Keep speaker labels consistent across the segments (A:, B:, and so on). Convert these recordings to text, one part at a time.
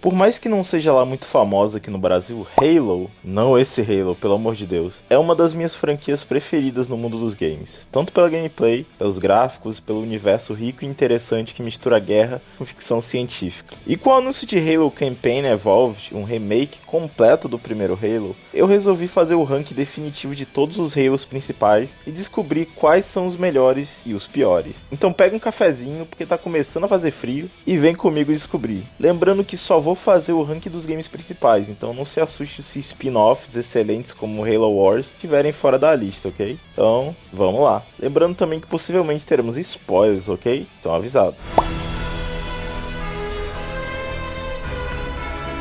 A: Por mais que não seja lá muito famosa aqui no Brasil, Halo, não esse Halo, pelo amor de Deus, é uma das minhas franquias preferidas no mundo dos games. Tanto pela gameplay, pelos gráficos, pelo universo rico e interessante que mistura guerra com ficção científica. E com o anúncio de Halo Campaign Evolved, um remake completo do primeiro Halo, eu resolvi fazer o ranking definitivo de todos os Halos principais e descobrir quais são os melhores e os piores. Então pega um cafezinho, porque tá começando a fazer frio, e vem comigo descobrir. Lembrando que só vou fazer o ranking dos games principais, então não se assuste se spin-offs excelentes como Halo Wars estiverem fora da lista, ok? Então, vamos lá. Lembrando também que possivelmente teremos spoilers, ok? Então avisado.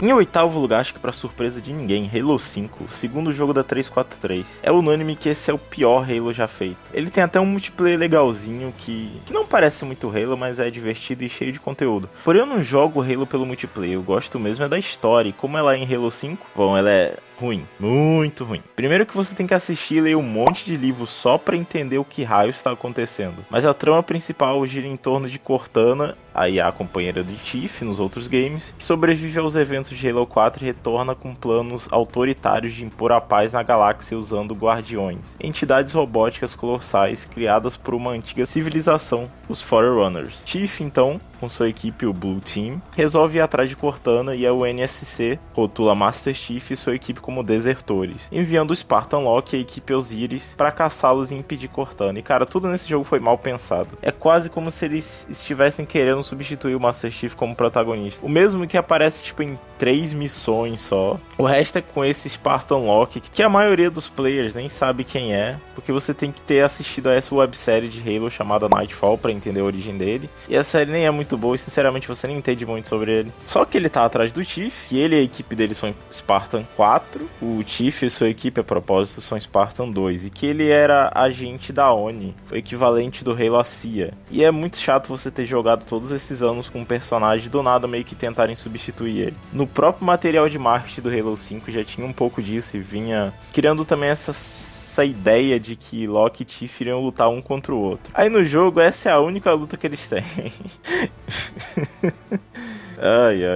A: Em oitavo lugar, acho que pra surpresa de ninguém, Halo 5, o segundo jogo da 343. É unânime que esse é o pior Halo já feito. Ele tem até um multiplayer legalzinho que não parece muito Halo, mas é divertido e cheio de conteúdo. Porém eu não jogo Halo pelo multiplayer, eu gosto mesmo é da história. E como ela é em Halo 5, bom, ela é ruim, muito ruim. Primeiro que você tem que assistir e ler um monte de livros só pra entender o que raio está acontecendo. Mas a trama principal gira em torno de Cortana, aí a companheira de Tiff nos outros games, que sobrevive aos eventos de Halo 4 e retorna com planos autoritários de impor a paz na galáxia usando guardiões, entidades robóticas colossais criadas por uma antiga civilização, os Forerunners. Tiff, então, com sua equipe, o Blue Team, resolve ir atrás de Cortana e a UNSC rotula Master Chief e sua equipe como desertores, enviando o Spartan Locke e a equipe Osiris para caçá-los e impedir Cortana. E cara, tudo nesse jogo foi mal pensado. É quase como se eles estivessem querendo substituir o Master Chief como protagonista. O mesmo que aparece tipo em 3 missões só. O resto é com esse Spartan Locke, que a maioria dos players nem sabe quem é, porque você tem que ter assistido a essa websérie de Halo chamada Nightfall para entender a origem dele. E a série nem é muito boa e sinceramente você nem entende muito sobre ele. Só que ele tá atrás do Chief, e ele e a equipe dele são Spartan 4. O Chief e sua equipe, a propósito, são Spartan 2. E que ele era agente da ONI, o equivalente do Halo à CIA. E é muito chato você ter jogado todos esses anos com um personagem e do nada meio que tentarem substituir ele. No próprio material de marketing do Halo 5 já tinha um pouco disso e vinha criando também essa ideia de que Locke e Tiff iriam lutar um contra o outro. Aí no jogo, essa é a única luta que eles têm.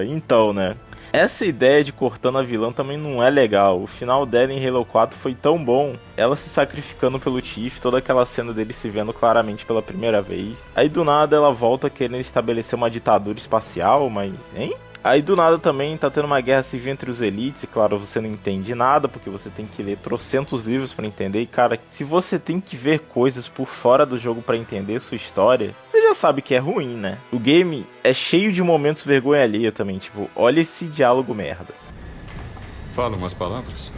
A: Então, né? Essa ideia de Cortana a vilã também não é legal. O final dela em Halo 4 foi tão bom. Ela se sacrificando pelo Tiff, toda aquela cena dele se vendo claramente pela primeira vez. Aí do nada ela volta querendo estabelecer uma ditadura espacial, mas... hein? Aí do nada também tá tendo uma guerra civil entre os elites, e claro, você não entende nada, porque você tem que ler trocentos livros pra entender, e cara, se você tem que ver coisas por fora do jogo pra entender sua história, você já sabe que é ruim, né? O game é cheio de momentos vergonha alheia também, tipo, olha esse diálogo merda.
B: Fala umas palavras.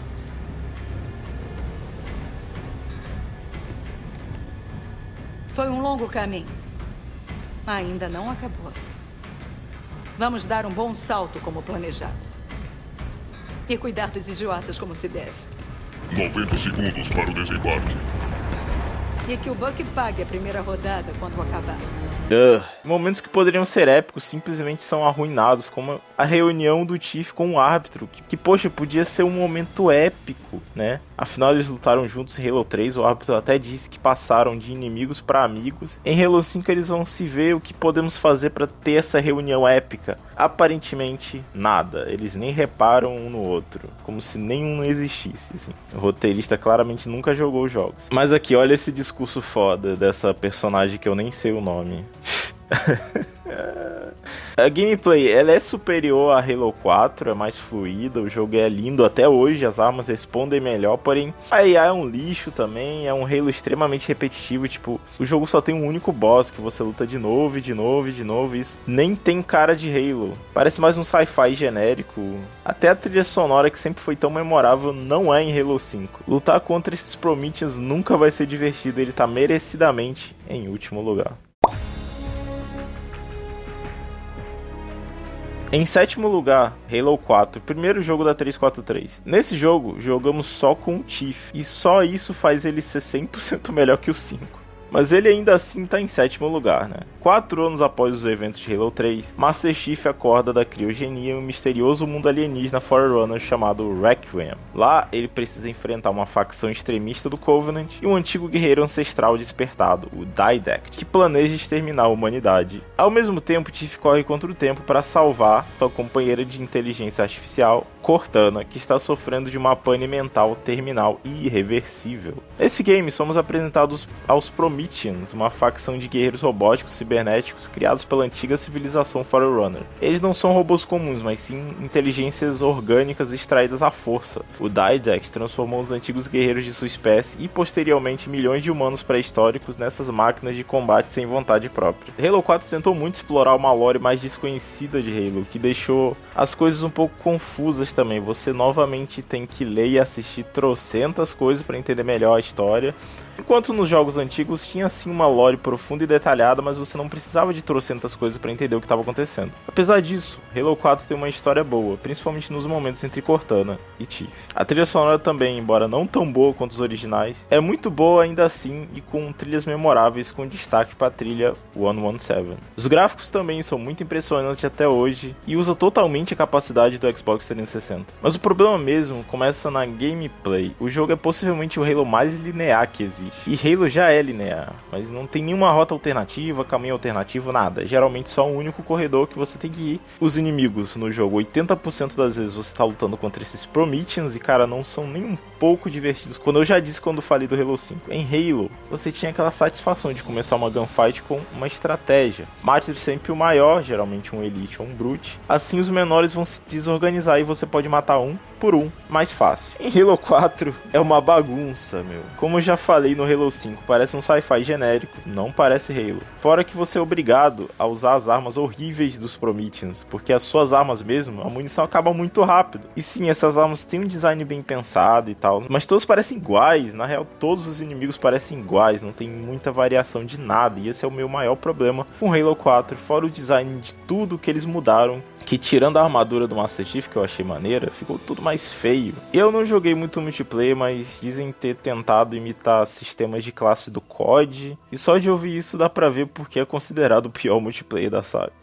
C: Foi um longo caminho. Ainda não acabou. Vamos dar um bom salto como planejado. E cuidar dos idiotas como se deve.
D: 90 segundos para o desembarque.
C: E que o Buck pague a primeira rodada quando acabar.
A: Momentos que poderiam ser épicos simplesmente são arruinados, como a reunião do Tiff com o árbitro, que poxa, podia ser um momento épico, né? Afinal eles lutaram juntos em Halo 3, o árbitro até disse que passaram de inimigos para amigos. Em Halo 5 eles vão se ver o que podemos fazer para ter essa reunião épica. Aparentemente nada, eles nem reparam um no outro, como se nenhum não existisse, assim. O roteirista claramente nunca jogou os jogos. Mas aqui, olha esse discurso foda dessa personagem que eu nem sei o nome. A gameplay, ela é superior a Halo 4, é mais fluida, o jogo é lindo até hoje, as armas respondem melhor, porém a AI é um lixo também, é um Halo extremamente repetitivo, tipo, o jogo só tem um único boss que você luta de novo, de novo, de novo, isso nem tem cara de Halo, parece mais um sci-fi genérico, até a trilha sonora que sempre foi tão memorável não é em Halo 5. Lutar contra esses Prometheans nunca vai ser divertido, ele tá merecidamente em último lugar. Em sétimo lugar, Halo 4, primeiro jogo da 343. Nesse jogo, jogamos só com o Chief, e só isso faz ele ser 100% melhor que o 5. Mas ele ainda assim tá em sétimo lugar, né? 4 anos após os eventos de Halo 3, Master Chief acorda da criogenia em um misterioso mundo alienígena Forerunner chamado Requiem. Lá, ele precisa enfrentar uma facção extremista do Covenant e um antigo guerreiro ancestral despertado, o Didact, que planeja exterminar a humanidade. Ao mesmo tempo, Chief corre contra o tempo para salvar sua companheira de inteligência artificial, Cortana, que está sofrendo de uma pane mental terminal e irreversível. Nesse game, somos apresentados aos Prometheans, uma facção de guerreiros robóticos cibernéticos criados pela antiga civilização Forerunner. Eles não são robôs comuns, mas sim inteligências orgânicas extraídas à força. O Didact transformou os antigos guerreiros de sua espécie e, posteriormente, milhões de humanos pré-históricos nessas máquinas de combate sem vontade própria. Halo 4 tentou muito explorar uma lore mais desconhecida de Halo, que deixou as coisas um pouco confusas também. Você novamente tem que ler e assistir trocentas coisas para entender melhor a história. Enquanto nos jogos antigos tinha sim uma lore profunda e detalhada, mas você não precisava de trocentas coisas para entender o que estava acontecendo. Apesar disso, Halo 4 tem uma história boa, principalmente nos momentos entre Cortana e Chief. A trilha sonora também, embora não tão boa quanto os originais, é muito boa ainda assim e com trilhas memoráveis, com destaque para a trilha 117. Os gráficos também são muito impressionantes até hoje e usa totalmente a capacidade do Xbox 360. Mas o problema mesmo começa na gameplay. O jogo é possivelmente o Halo mais linear que existe. E Halo já é linear, mas não tem nenhuma rota alternativa, caminho alternativo, nada. É geralmente só um único corredor que você tem que ir. Os inimigos no jogo, 80% das vezes você tá lutando contra esses Prometheans e, cara, não são nem um pouco divertidos. Quando eu já disse quando falei do Halo 5, em Halo, você tinha aquela satisfação de começar uma gunfight com uma estratégia. Mate sempre o maior, geralmente um Elite ou um Brute. Assim os menores vão se desorganizar e você pode matar um por um, mais fácil. Em Halo 4 é uma bagunça, meu. Como eu já falei no Halo 5, parece um sci-fi genérico, não parece Halo. Fora que você é obrigado a usar as armas horríveis dos Prometheans, porque as suas armas mesmo, a munição acaba muito rápido. E sim, essas armas têm um design bem pensado e tal, mas todos parecem iguais. Na real, todos os inimigos parecem iguais, não tem muita variação de nada, e esse é o meu maior problema com Halo 4, fora o design de tudo que eles mudaram, que tirando a armadura do Master Chief, que eu achei maneira, ficou tudo mais feio. Eu não joguei muito multiplayer, mas dizem ter tentado imitar sistemas de classe do COD, e só de ouvir isso dá pra ver porque é considerado o pior multiplayer da saga.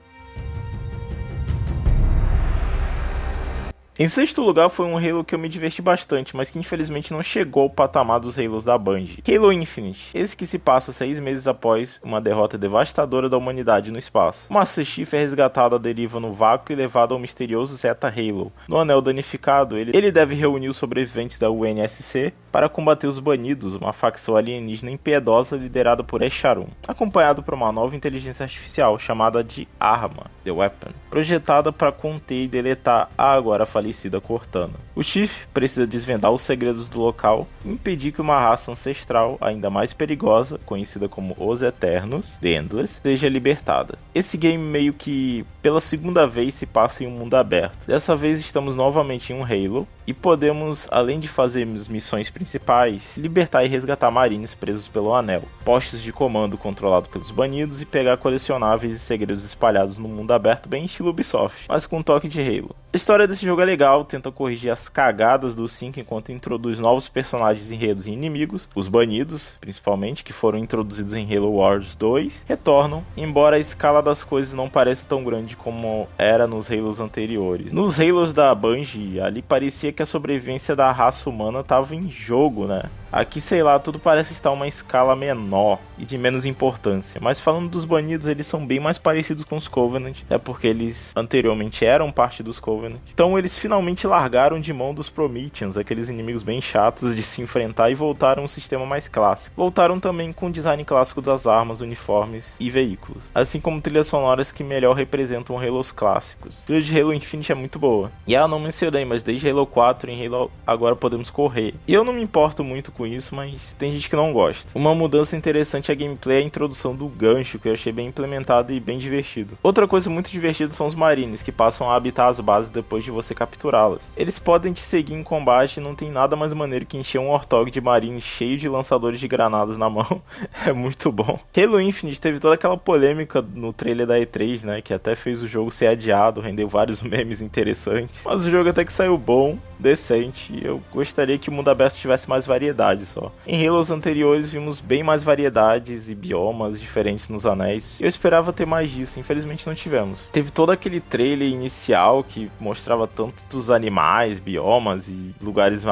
A: Em sexto lugar foi um Halo que eu me diverti bastante, mas que infelizmente não chegou ao patamar dos Halos da Bungie. Halo Infinite, esse que se passa 6 meses após uma derrota devastadora da humanidade no espaço. O Master Chief é resgatado à deriva no vácuo e levado ao misterioso Zeta Halo. No anel danificado, ele deve reunir os sobreviventes da UNSC para combater os Banidos, uma facção alienígena impiedosa liderada por Escharum, acompanhado por uma nova inteligência artificial chamada de Arma, The Weapon, projetada para conter e deletar a agora falecida Cortana. O Chief precisa desvendar os segredos do local e impedir que uma raça ancestral ainda mais perigosa, conhecida como os Eternos, The Endless, seja libertada. Esse game meio que pela segunda vez se passa em um mundo aberto. Dessa vez estamos novamente em um Halo e podemos, além de fazer missões principais, libertar e resgatar marines presos pelo anel, postos de comando controlados pelos Banidos e pegar colecionáveis e segredos espalhados no mundo aberto bem estilo Ubisoft, mas com um toque de Halo. A história desse jogo é legal, tenta corrigir as cagadas do 5 enquanto introduz novos personagens, enredos e inimigos. Os Banidos, principalmente, que foram introduzidos em Halo Wars 2, retornam, embora a escala das coisas não pareça tão grande como era nos Halos anteriores. Nos Halos da Bungie, ali parecia que a sobrevivência da raça humana estava em jogo, né? Aqui, sei lá, tudo parece estar uma escala menor e de menos importância. Mas falando dos Banidos, eles são bem mais parecidos com os Covenant, é porque eles anteriormente eram parte dos Covenant. Então eles finalmente largaram de mão dos Prometheans, aqueles inimigos bem chatos de se enfrentar, e voltaram a um sistema mais clássico. Voltaram também com o design clássico das armas, uniformes e veículos, assim como trilhas sonoras que melhor representam Halos clássicos. A trilha de Halo Infinite é muito boa. E eu não mencionei, mas desde Halo 4 em Halo agora podemos correr. E eu não me importo muito com isso, mas tem gente que não gosta. Uma mudança interessante à gameplay é a introdução do gancho, que eu achei bem implementado e bem divertido. Outra coisa muito divertida são os marines, que passam a habitar as bases depois de você capturá-las. Eles podem te seguir em combate e não tem nada mais maneiro que encher um Warthog de marines cheio de lançadores de granadas na mão. É muito bom. Halo Infinite teve toda aquela polêmica no trailer da E3, né, que até fez o jogo ser adiado, rendeu vários memes interessantes. Mas o jogo até que saiu bom, decente, e eu gostaria que o mundo aberto tivesse mais variedade só. Em Halos anteriores vimos bem mais variedade cidades e biomas diferentes nos anéis. Eu esperava ter mais disso, infelizmente não tivemos. Teve todo aquele trailer inicial que mostrava tanto dos animais, biomas e lugares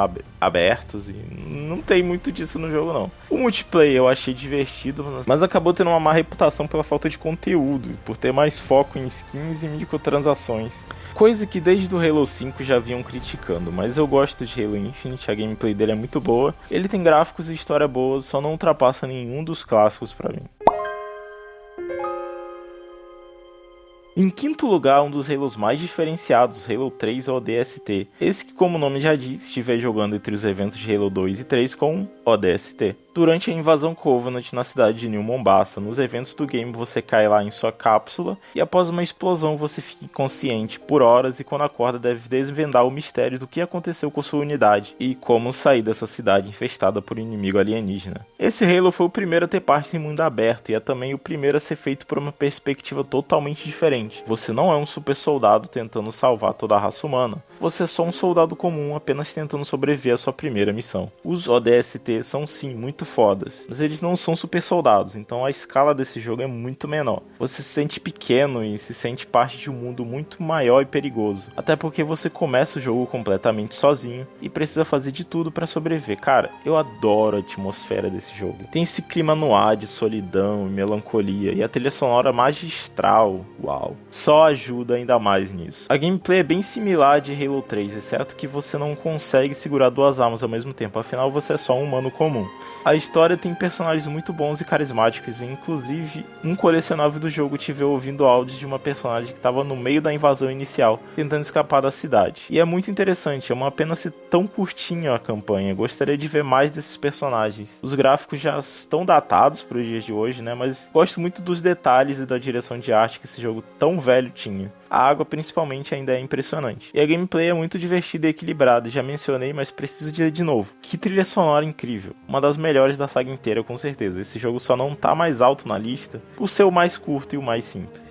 A: abertos, e não tem muito disso no jogo não. O multiplayer eu achei divertido, mas acabou tendo uma má reputação pela falta de conteúdo, por ter mais foco em skins e microtransações. Coisa que desde o Halo 5 já vinham criticando, mas eu gosto de Halo Infinite, a gameplay dele é muito boa, ele tem gráficos e história boa, só não ultrapassa nenhum dos clássicos pra mim. Em quinto lugar, um dos Halos mais diferenciados, Halo 3 ODST. Esse que, como o nome já diz, estiver jogando entre os eventos de Halo 2 e 3 com ODST. Durante a invasão Covenant na cidade de New Mombasa, nos eventos do game você cai lá em sua cápsula e após uma explosão você fica inconsciente por horas e quando acorda deve desvendar o mistério do que aconteceu com sua unidade e como sair dessa cidade infestada por um inimigo alienígena. Esse Halo foi o primeiro a ter partes em mundo aberto e é também o primeiro a ser feito por uma perspectiva totalmente diferente. Você não é um super soldado tentando salvar toda a raça humana, você é só um soldado comum apenas tentando sobreviver à sua primeira missão. Os ODST são sim muito fodas, mas eles não são super soldados, então a escala desse jogo é muito menor. Você se sente pequeno e se sente parte de um mundo muito maior e perigoso, até porque você começa o jogo completamente sozinho e precisa fazer de tudo para sobreviver. Cara, eu adoro a atmosfera desse jogo. Tem esse clima no ar de solidão e melancolia e a trilha sonora magistral, uau, só ajuda ainda mais nisso. A gameplay é bem similar de Halo 3, exceto que você não consegue segurar duas armas ao mesmo tempo, afinal você é só um humano comum. A história tem personagens muito bons e carismáticos, e inclusive um colecionável do jogo te vê ouvindo áudios de uma personagem que estava no meio da invasão inicial, tentando escapar da cidade. E é muito interessante, é uma pena ser tão curtinha a campanha, gostaria de ver mais desses personagens. Os gráficos já estão datados para os dias de hoje, né, mas gosto muito dos detalhes e da direção de arte que esse jogo tão velho tinha. A água principalmente ainda é impressionante. E a gameplay é muito divertida e equilibrada, já mencionei, mas preciso dizer de novo. Que trilha sonora incrível. Uma das melhores da saga inteira, com certeza. Esse jogo só não tá mais alto na lista por ser o mais curto e o mais simples.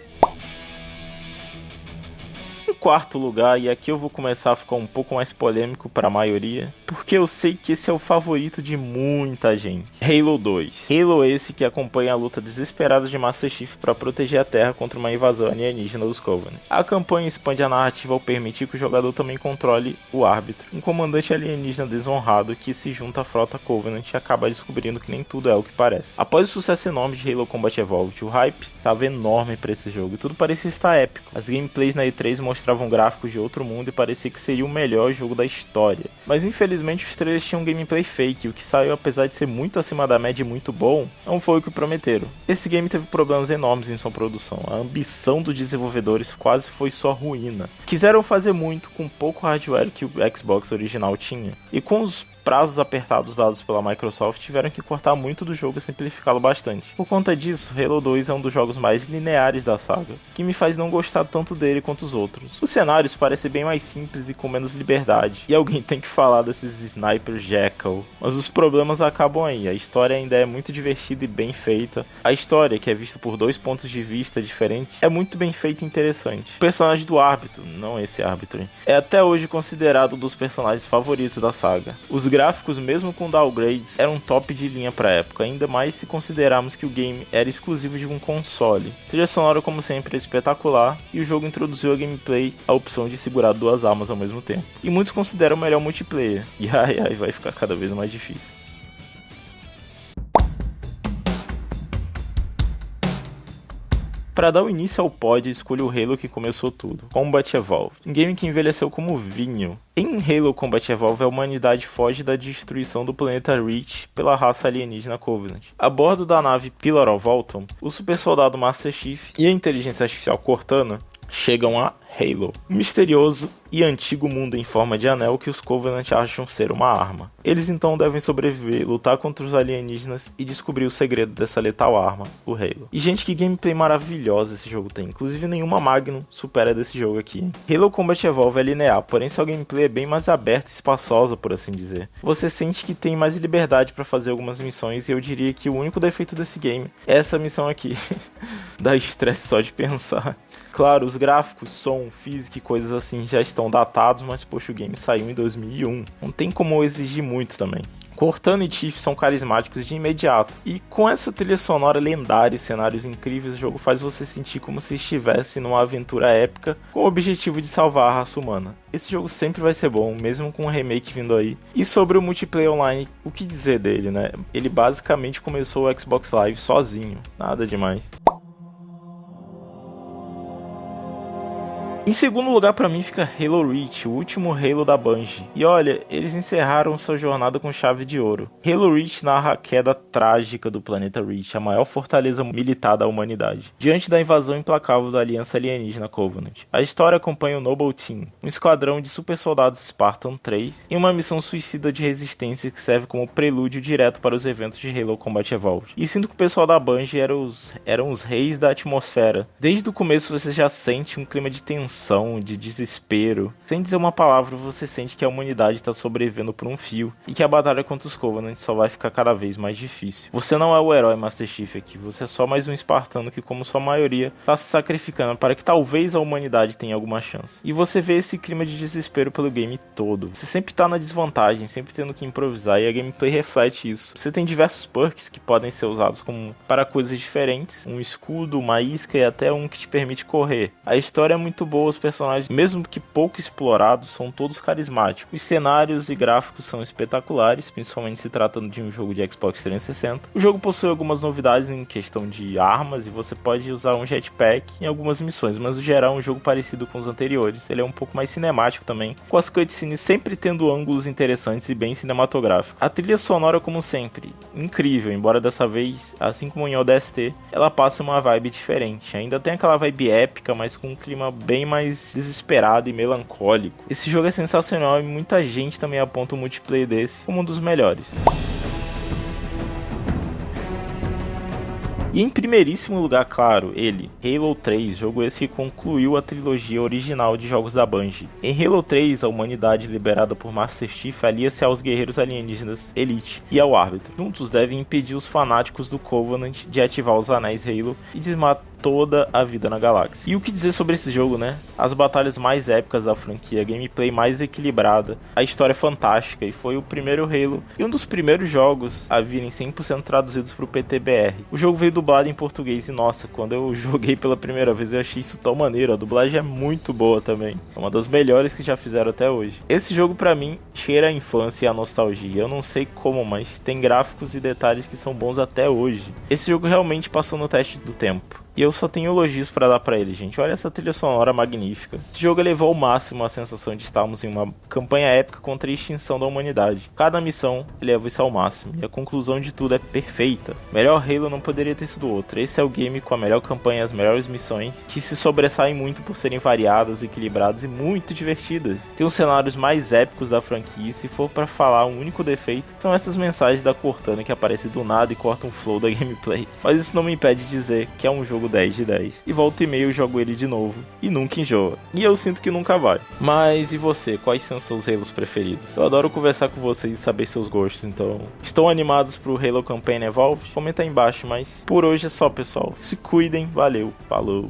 A: Em quarto lugar, e aqui eu vou começar a ficar um pouco mais polêmico para a maioria, porque eu sei que esse é o favorito de muita gente. Halo 2. Halo esse que acompanha a luta desesperada de Master Chief para proteger a Terra contra uma invasão alienígena dos Covenant. A campanha expande a narrativa ao permitir que o jogador também controle o árbitro, um comandante alienígena desonrado que se junta à frota Covenant e acaba descobrindo que nem tudo é o que parece. Após o sucesso enorme de Halo Combat Evolved, o hype estava enorme para esse jogo e tudo parecia estar épico. As gameplays na E3 mostravam gráficos de outro mundo e parecia que seria o melhor jogo da história. Mas infelizmente os trailers tinham um gameplay fake, o que saiu, apesar de ser muito acima da média e muito bom, não foi o que prometeram. Esse game teve problemas enormes em sua produção, a ambição dos desenvolvedores quase foi só ruína. Quiseram fazer muito com pouco hardware que o Xbox original tinha, e com os prazos apertados dados pela Microsoft tiveram que cortar muito do jogo e simplificá-lo bastante. Por conta disso, Halo 2 é um dos jogos mais lineares da saga, que me faz não gostar tanto dele quanto os outros. Os cenários parecem bem mais simples e com menos liberdade, e alguém tem que falar desses Sniper Jackal, mas os problemas acabam aí, a história ainda é muito divertida e bem feita. A história, que é vista por dois pontos de vista diferentes, é muito bem feita e interessante. O personagem do árbitro, não esse árbitro, é até hoje considerado um dos personagens favoritos da saga. Os gráficos, mesmo com downgrades, eram top de linha pra época, ainda mais se considerarmos que o game era exclusivo de um console. A trilha sonora, como sempre, é espetacular, e o jogo introduziu a gameplay a opção de segurar duas armas ao mesmo tempo. E muitos consideram o melhor multiplayer, e vai ficar cada vez mais difícil. Para dar o início ao pod, escolho o Halo que começou tudo, Combat Evolved, um game que envelheceu como vinho. Em Halo Combat Evolved, a humanidade foge da destruição do planeta Reach pela raça alienígena Covenant. A bordo da nave Pillar of Autumn, o super soldado Master Chief e a inteligência artificial Cortana chegam a Halo, um misterioso e antigo mundo em forma de anel que os Covenant acham ser uma arma. Eles então devem sobreviver, lutar contra os alienígenas e descobrir o segredo dessa letal arma, o Halo. E gente, que gameplay maravilhosa esse jogo tem, inclusive nenhuma Magnum supera desse jogo aqui, hein? Halo Combat Evolved é linear, porém sua gameplay é bem mais aberta e espaçosa, por assim dizer. Você sente que tem mais liberdade para fazer algumas missões e eu diria que o único defeito desse game é essa missão aqui. Dá estresse só de pensar. Claro, os gráficos, som, física e coisas assim já estão datados, mas poxa, o game saiu em 2001. Não tem como exigir muito também. Cortana e Tiff são carismáticos de imediato, e com essa trilha sonora lendária e cenários incríveis, o jogo faz você sentir como se estivesse numa aventura épica com o objetivo de salvar a raça humana. Esse jogo sempre vai ser bom, mesmo com um remake vindo aí. E sobre o multiplayer online, o que dizer dele, né? Ele basicamente começou o Xbox Live sozinho, nada demais. Em segundo lugar pra mim fica Halo Reach, o último Halo da Bungie. E olha, eles encerraram sua jornada com chave de ouro. Halo Reach narra a queda trágica do planeta Reach, a maior fortaleza militar da humanidade, diante da invasão implacável da aliança alienígena Covenant. A história acompanha o Noble Team, um esquadrão de super soldados Spartan 3, em uma missão suicida de resistência que serve como prelúdio direto para os eventos de Halo Combat Evolved. E sinto que o pessoal da Bungie eram os reis da atmosfera. Desde o começo você já sente um clima de tensão, de desespero. Sem dizer uma palavra, você sente que a humanidade está sobrevivendo por um fio e que a batalha contra os Covenant só vai ficar cada vez mais difícil. Você não é o herói Master Chief aqui, você é só mais um espartano que, como sua maioria, está se sacrificando para que talvez a humanidade tenha alguma chance. E você vê esse clima de desespero pelo game todo. Você sempre está na desvantagem, sempre tendo que improvisar, e a gameplay reflete isso. Você tem diversos perks que podem ser usados para coisas diferentes, um escudo, uma isca e até um que te permite correr. A história é muito boa, os personagens, mesmo que pouco explorados, são todos carismáticos. Os cenários e gráficos são espetaculares, principalmente se tratando de um jogo de Xbox 360. O jogo possui algumas novidades em questão de armas e você pode usar um jetpack em algumas missões, mas no geral é um jogo parecido com os anteriores. Ele é um pouco mais cinemático também, com as cutscenes sempre tendo ângulos interessantes e bem cinematográficos. A trilha sonora, como sempre, incrível, embora dessa vez, assim como em ODST, ela passa uma vibe diferente. Ainda tem aquela vibe épica, mas com um clima bem mais desesperado e melancólico. Esse jogo é sensacional e muita gente também aponta o multiplayer desse como um dos melhores. E em primeiríssimo lugar, claro, ele, Halo 3, jogo esse que concluiu a trilogia original de jogos da Bungie. Em Halo 3, a humanidade liberada por Master Chief alia-se aos guerreiros alienígenas Elite e ao Árbitro. Juntos devem impedir os fanáticos do Covenant de ativar os anéis Halo e desmatar toda a vida na galáxia. E o que dizer sobre esse jogo, né? As batalhas mais épicas da franquia, a gameplay mais equilibrada, a história fantástica, e foi o primeiro Halo e um dos primeiros jogos a virem 100% traduzidos para o PTBR. O jogo veio dublado em português e nossa, quando eu joguei pela primeira vez eu achei isso tão maneiro, a dublagem é muito boa também, é uma das melhores que já fizeram até hoje. Esse jogo pra mim cheira a infância e a nostalgia, eu não sei como, mas tem gráficos e detalhes que são bons até hoje. Esse jogo realmente passou no teste do tempo. E eu só tenho elogios pra dar pra ele, gente. Olha essa trilha sonora magnífica. Esse jogo elevou ao máximo a sensação de estarmos em uma campanha épica contra a extinção da humanidade. Cada missão eleva isso ao máximo, e a conclusão de tudo é perfeita. Melhor Halo não poderia ter sido outro. Esse é o game com a melhor campanha e as melhores missões, que se sobressaem muito por serem variadas, equilibradas e muito divertidas. Tem os cenários mais épicos da franquia, e se for pra falar um único defeito, são essas mensagens da Cortana que aparecem do nada e cortam o flow da gameplay. Mas isso não me impede de dizer que é um jogo 10 de 10. E volta e meia eu jogo ele de novo. E nunca enjoa. E eu sinto que nunca vai. Mas e você? Quais são os seus Halos preferidos? Eu adoro conversar com vocês e saber seus gostos. Então, estão animados pro Halo Campaign Evolved? Comenta aí embaixo. Mas por hoje é só, pessoal. Se cuidem. Valeu. Falou.